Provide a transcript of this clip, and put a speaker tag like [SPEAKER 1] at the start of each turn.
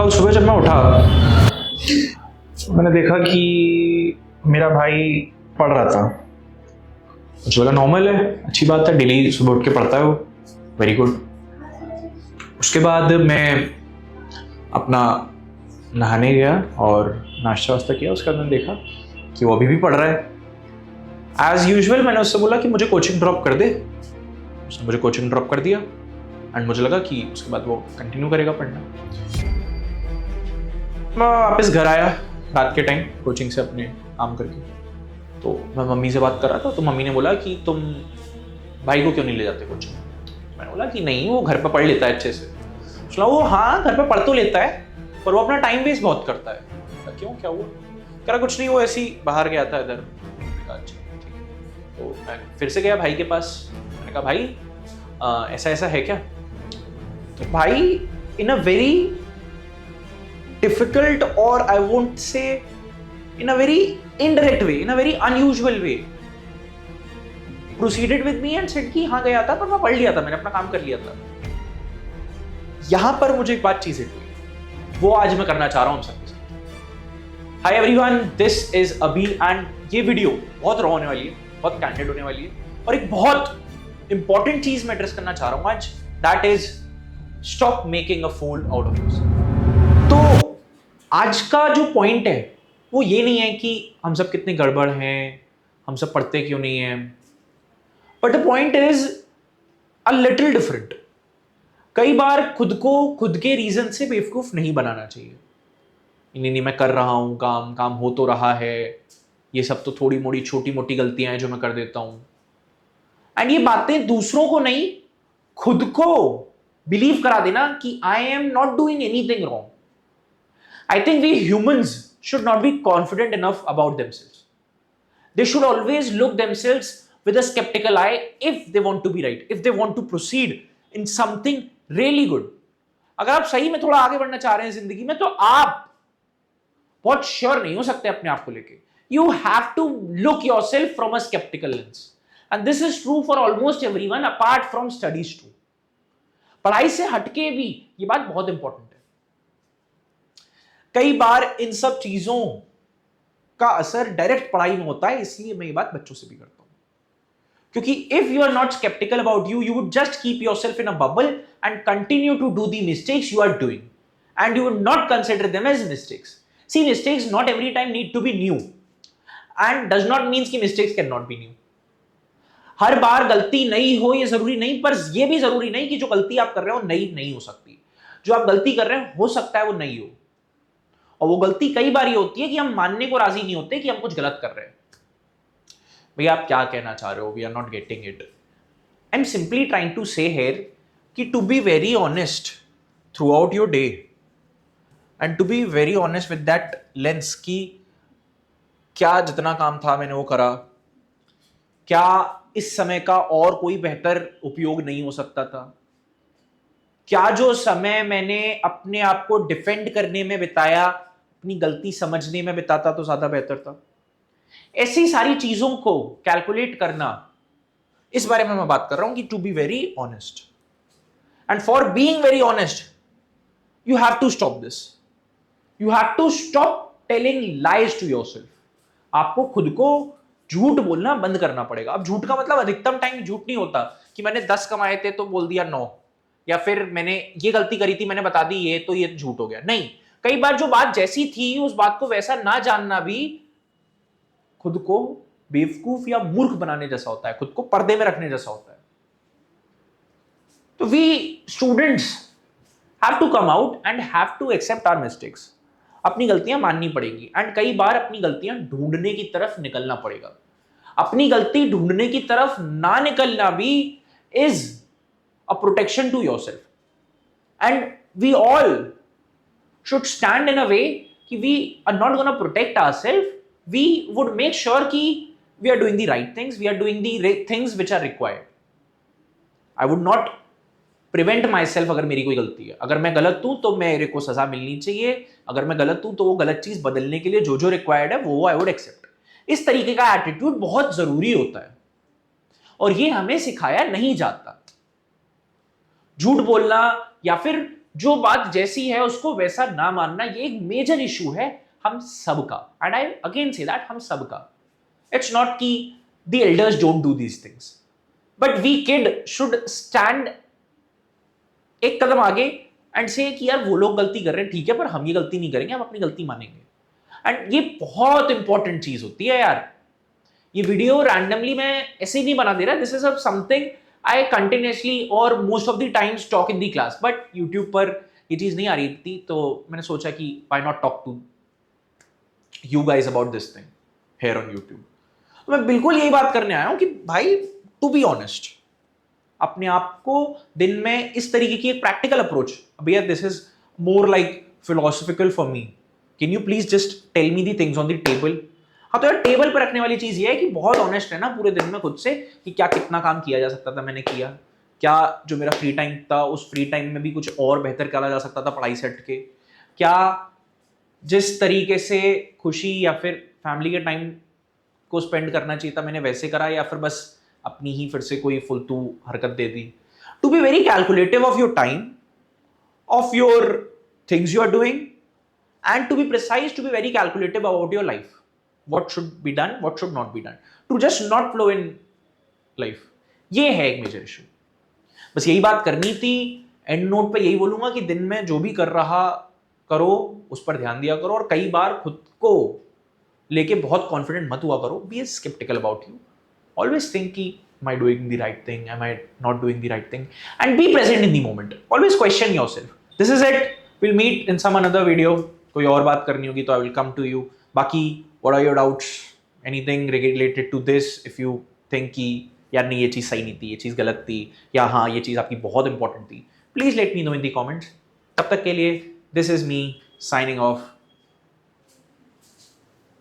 [SPEAKER 1] कल सुबह जब मैं उठा मैंने देखा कि मेरा भाई पढ़ रहा था। मुझे लगा नॉर्मल है, अच्छी बात है, डेली सुबह उठ के पढ़ता है वो, वेरी गुड। उसके बाद मैं अपना नहाने गया और नाश्ता वास्ता किया। उसके बाद मैंने देखा कि वो अभी भी पढ़ रहा है। एज यूजुअल मैंने उससे बोला कि मुझे कोचिंग ड्रॉप कर दे। उसने मुझे कोचिंग ड्रॉप कर दिया एंड मुझे लगा कि उसके बाद वो कंटिन्यू करेगा पढ़ना। मैं वापस घर आया रात के टाइम कोचिंग से अपने काम करके, तो मैं मम्मी से बात कर रहा था। तो मम्मी ने बोला कि तुम भाई को क्यों नहीं ले जाते कोचिंग। मैंने बोला कि नहीं, वो घर पर पढ़ लेता है अच्छे से। उसने वो हाँ घर पर पढ़ तो लेता है पर वो अपना टाइम वेस्ट बहुत करता है। क्यों, क्या हुआ? कह रहा कुछ नहीं, वो ऐसे ही बाहर गया था इधर। अच्छा ठीक है। तो मैं फिर से गया भाई के पास। मैंने कहा भाई ऐसा ऐसा है क्या? तो भाई इन अ वेरी डिफिकल्ट और I won't say in a very indirect way, in a very unusual way proceeded with me and said कि हाँ गया था पर मैं पढ़ लिया था, मैंने अपना काम कर लिया था। यहां पर मुझे एक बात चीजें हुई, वो आज मैं करना चाह रहा हूं हम सबके साथ। हाय एवरीवन, दिस इज अभी एंड ये वीडियो बहुत रॉ होने वाली है, बहुत कैंडिड होने वाली है और एक बहुत इंपॉर्टेंट चीज मैं एड्रेस करना चाह रहा हूं आज, that is stop making a fool out of yourself. तो आज का जो पॉइंट है वो ये नहीं है कि हम सब कितने गड़बड़ हैं, हम सब पढ़ते क्यों नहीं हैं, but the point is a little different. कई बार खुद को खुद के रीजन से बेवकूफ नहीं बनाना चाहिए। नहीं मैं कर रहा हूं काम, काम हो तो रहा है, ये सब तो थोड़ी मोड़ी छोटी मोटी गलतियां हैं जो मैं कर देता हूं। एंड ये बातें दूसरों को नहीं, खुद को बिलीव करा देना कि I am not doing anything wrong. I think we humans should not be confident enough about themselves. They should always look themselves with a skeptical eye if they want to be right, if they want to proceed in something really good. अगर आप सही में थोड़ा आगे बढ़ना चाह रहे हैं जिंदगी में तो आप बहुत श्योर नहीं हो सकते अपने आप को लेके। You have to look yourself from a skeptical lens. And this is true for almost everyone apart from studies too. पढ़ाई से हटके भी ये बात बहुत इंपॉर्टेंट है। कई बार इन सब चीजों का असर डायरेक्ट पढ़ाई में होता है, इसलिए मैं ये बात बच्चों से भी करता हूं। क्योंकि if you are not sceptical about you, you would just keep yourself in a bubble and continue to do the mistakes you are doing and you would not consider them as mistakes. See, mistakes not every time need to be new and does not means कि mistakes can not be new. हर बार गलती नई हो ये जरूरी नहीं, पर यह भी जरूरी नहीं कि जो गलती आप कर रहे हो नई नहीं हो सकती। जो आप गलती कर रहे हो सकता है वो नई हो। और वो गलती कई बार ये होती है कि हम मानने को राजी नहीं होते कि हम कुछ गलत कर रहे हैं। भैया आप क्या कहना चाह रहे हो? We are not getting it. I am simply trying to say here कि to be very honest throughout your day and to be very honest with that lens कि क्या जितना काम था मैंने वो करा, क्या इस समय का और कोई बेहतर उपयोग नहीं हो सकता था, क्या जो समय मैंने अपने आप को डिफेंड करने में बिताया अपनी गलती समझने में बिताता तो ज्यादा बेहतर था। ऐसी सारी चीजों को कैलकुलेट करना, इस बारे में मैं बात कर रहा हूं कि to be very honest and for being very honest you have to stop this. You have to stop telling lies to yourself. आपको खुद को झूठ बोलना बंद करना पड़ेगा। अब झूठ का मतलब अधिकतम टाइम झूठ नहीं होता कि मैंने 10 कमाए थे तो बोल दिया 9, या फिर मैंने ये गलती करी थी मैंने बता दी ये, तो ये झूठ हो गया। नहीं, कई बार जो बात जैसी थी उस बात को वैसा ना जानना भी खुद को बेवकूफ या मूर्ख बनाने जैसा होता है, खुद को पर्दे में रखने जैसा होता है। तो we students have to come out and have to accept our mistakes. अपनी गलतियां माननी पड़ेगी एंड कई बार अपनी गलतियां ढूंढने की तरफ निकलना पड़ेगा। अपनी गलती ढूंढने की तरफ ना निकलना भी is a protection to yourself, and we all should stand in a way कि we are not going to protect ourselves, we would make sure कि we are doing the right things, we are doing the things which are required. I would not prevent myself अगर मेरी कोई गलती है। अगर मैं गलत हूं तो मेरे को सजा मिलनी चाहिए, अगर मैं गलत हूं तो वो गलत चीज बदलने के लिए जो जो रिक्वायर्ड है वो I would accept। इस तरीके का एटीट्यूड बहुत जरूरी होता है और ये हमें सिखाया नहीं जाता। झूठ बोलना या फिर जो बात जैसी है उसको वैसा ना मानना, ये एक मेजर इशू है हम सबका, and I again say that हम सबका. इट्स नॉट कि the elders don't do these things, but we kid should stand एक कदम आगे एंड से कि यार वो लोग गलती कर रहे हैं, ठीक है, पर हम ये गलती नहीं करेंगे, हम अपनी गलती मानेंगे. एंड ये बहुत इंपॉर्टेंट चीज होती है यार. ये वीडियो रैंडमली मैं ऐसे ही नहीं बना दे रहा, this is something I continuously और most of the times talk in the class, but YouTube पर ये चीज नहीं आ रही थी, तो मैंने सोचा कि why not talk to you guys about this thing here on YouTube. मैं बिल्कुल यही बात करने आया हूं कि भाई, टू बी ऑनेस्ट, अपने आप को दिन में इस तरीके की एक प्रैक्टिकल अप्रोच, भैया this is more like philosophical for me, can you please just tell me the things on the table. हाँ, तो यार टेबल पर रखने वाली चीज ये है कि बहुत ऑनेस्ट है ना पूरे दिन में खुद से कि क्या कितना काम किया जा सकता था, मैंने किया क्या, जो मेरा फ्री टाइम था उस फ्री टाइम में भी कुछ और बेहतर करा जा सकता था पढ़ाई से हट के, क्या जिस तरीके से खुशी या फिर फैमिली के टाइम को स्पेंड करना चाहिए था मैंने वैसे करा, या फिर बस अपनी ही फिर से कोई फुलतू हरकत दे दी. To be very calculative of your time, of your things you are doing, and to be precise, to be very calculative about your life. What should be done, what should not be done, to just not flow in life. ये है एक major issue. बस यही बात करनी थी. And note पे यही बोलूंगा कि दिन में जो भी कर रहा करो उस पर ध्यान दिया करो, और कई बार खुद को लेके बहुत कॉन्फिडेंट मत हुआ करो. Be sceptical about you. Always think कि am I doing the right thing, am I not doing the right thing, and be present in the moment. Always question yourself. This is it. We'll meet in some another video. कोई और बात करनी होगी तो I will come to you. बाकी what are your doubts, anything related to this, if you think कि यार नहीं ये चीज़ सही नहीं थी, ये चीज़ गलत थी, या हाँ ये चीज़ आपकी बहुत इंपॉर्टेंट थी, please let me know in the comments. तब तक के लिए this is me signing off.